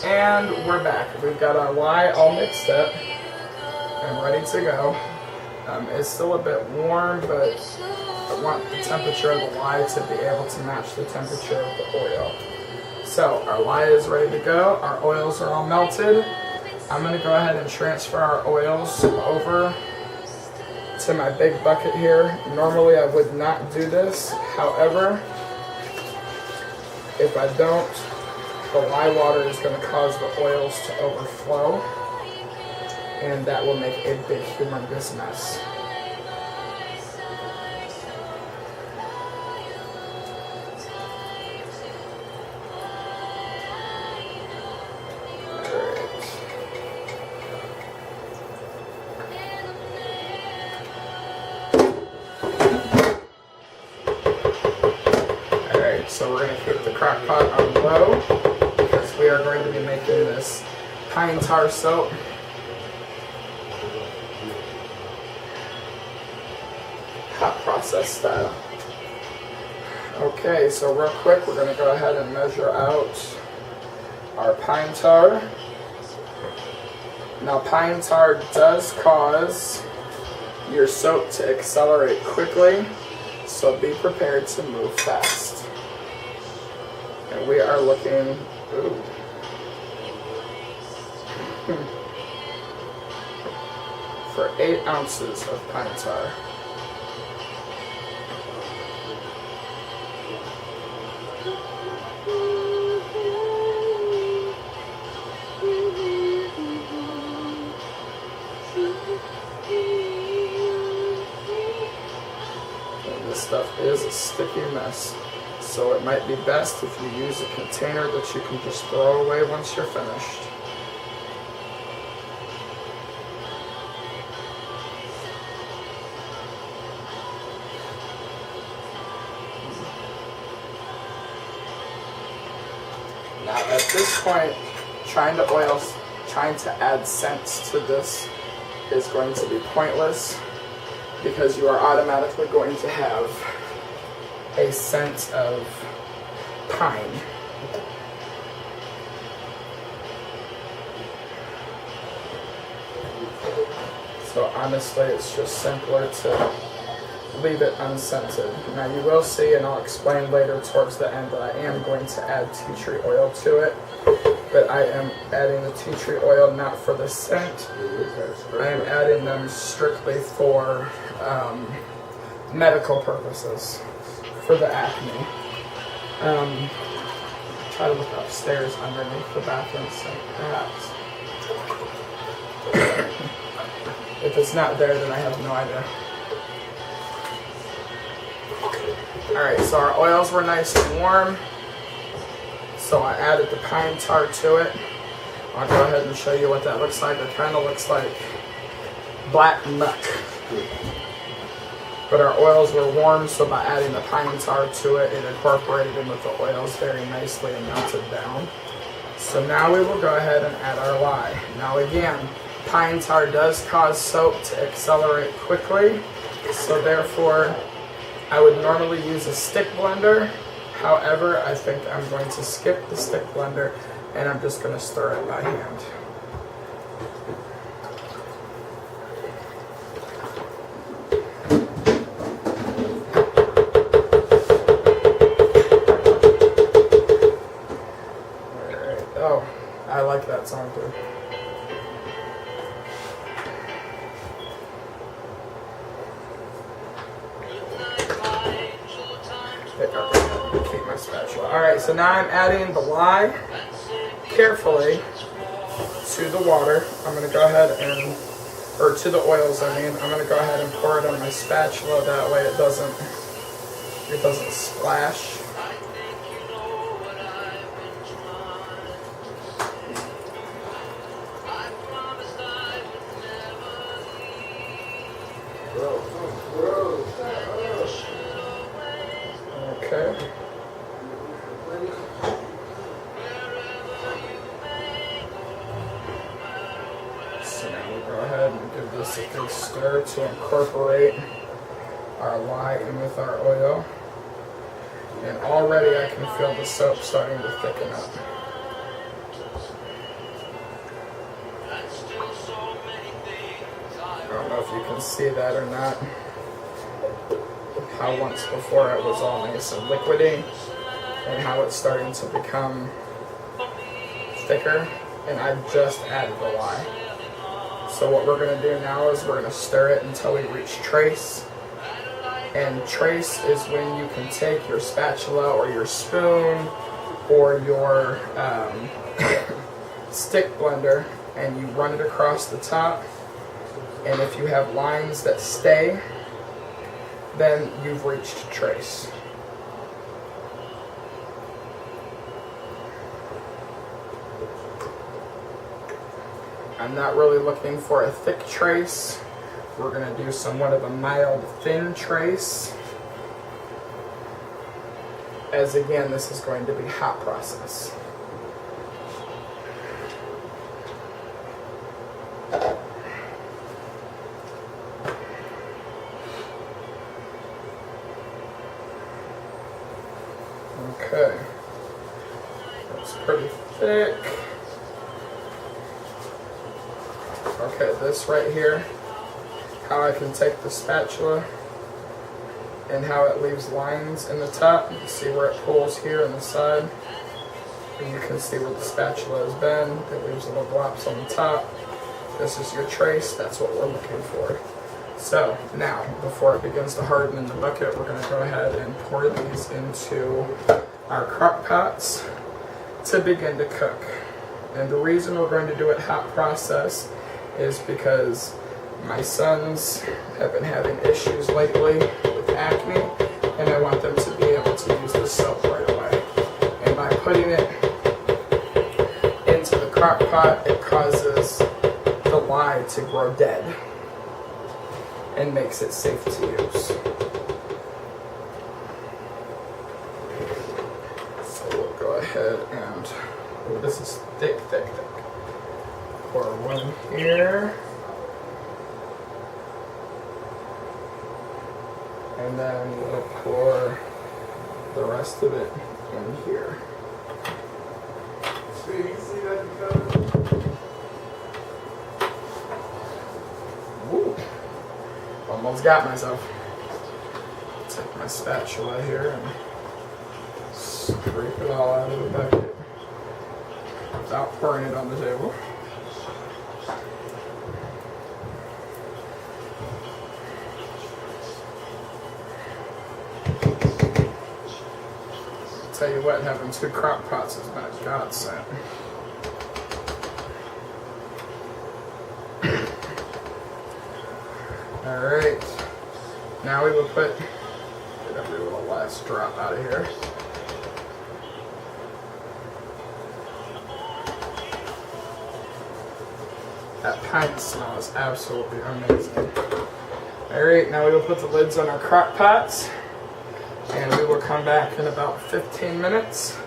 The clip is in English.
And we're back. We've got our lye all mixed up and ready to go. It's still a bit warm, but I want the temperature of the lye to be able to match the temperature of the oil. So our lye is ready to go. Our oils are all melted. I'm going to go ahead and transfer our oils over to my big bucket here. Normally I would not do this. However, if I don't, the lye water is going to cause the oils to overflow, and that will make a big humongous mess. Alright, so we're going to keep the crock pot on low because we are going to be making this pine tar soap. Hot process style. Okay, so real quick, we're going to go ahead and measure out our pine tar. Now, pine tar does cause your soap to accelerate quickly, so be prepared to move fast. And we are looking, for 8 ounces of pine tar. This stuff is a sticky mess, so it might be best if you use a container that you can just throw away once you're finished. Now at this point, trying to add scents to this is going to be pointless, because you are automatically going to have a scent of pine. So honestly, it's just simpler to leave it unscented. Now you will see, and I'll explain later towards the end, that I am going to add tea tree oil to it. But I am adding the tea tree oil not for the scent. I am adding them strictly for medical purposes, for the acne. Try to look upstairs underneath the bathroom sink, perhaps. If it's not there, then I have no idea. Alright, so our oils were nice and warm. So I added the pine tar to it. I'll go ahead and show you what that looks like. It kind of looks like black muck. But our oils were warm, so by adding the pine tar to it, it incorporated in with the oils very nicely and melted down. So now we will go ahead and add our lye. Now again, pine tar does cause soap to accelerate quickly, so therefore I would normally use a stick blender. However, I think I'm going to skip the stick blender and I'm just going to stir it by hand. Alright, oh, I like that song too. Keep my spatula. Alright, so now I'm adding the lye carefully to the water. I'm going to go ahead and, or to the oils I mean, I'm going to go ahead and pour it on my spatula, that way it doesn't splash. Okay. So now we'll go ahead and give this a good stir to incorporate our lye in with our oil. And already I can feel the soap starting to thicken up. if you can see that or not. How once before it was all nice and liquidy, and how it's starting to become thicker, and I've just added the lye. So what we're going to do now is we're going to stir it until we reach trace. And trace is when you can take your spatula or your spoon or your stick blender and you run it across the top. And if you have lines that stay, then you've reached trace. I'm not really looking for a thick trace. We're going to do somewhat of a mild thin trace. As again, this is going to be hot process. Okay, that's pretty thick. Okay, this right here, how I can take the spatula and how it leaves lines in the top. You can see where it pulls here on the side. And you can see where the spatula has been. It leaves little glops on the top. This is your trace. That's what we're looking for. So now, before it begins to harden in the bucket, we're going to go ahead and pour these into our crock pots to begin to cook. And the reason we're going to do it hot process is because my sons have been having issues lately with acne, and I want them to be able to use the soap right away. And by putting it into the crock pot, it causes the lye to grow dead and makes it safe to use. So we'll go ahead and, oh, this is thick, thick, thick. Pour one here. And then we'll pour the rest of it in here. So you can see that because... Woo! Almost got myself. Take my spatula here and scrape it all out of the bucket without pouring it on the table. Tell you what, having two crock pots is not a godsend. Alright, now we will get every little last drop out of here. That pine smell is absolutely amazing. Alright, now we will put the lids on our crock pots. And we will come back in about 15 minutes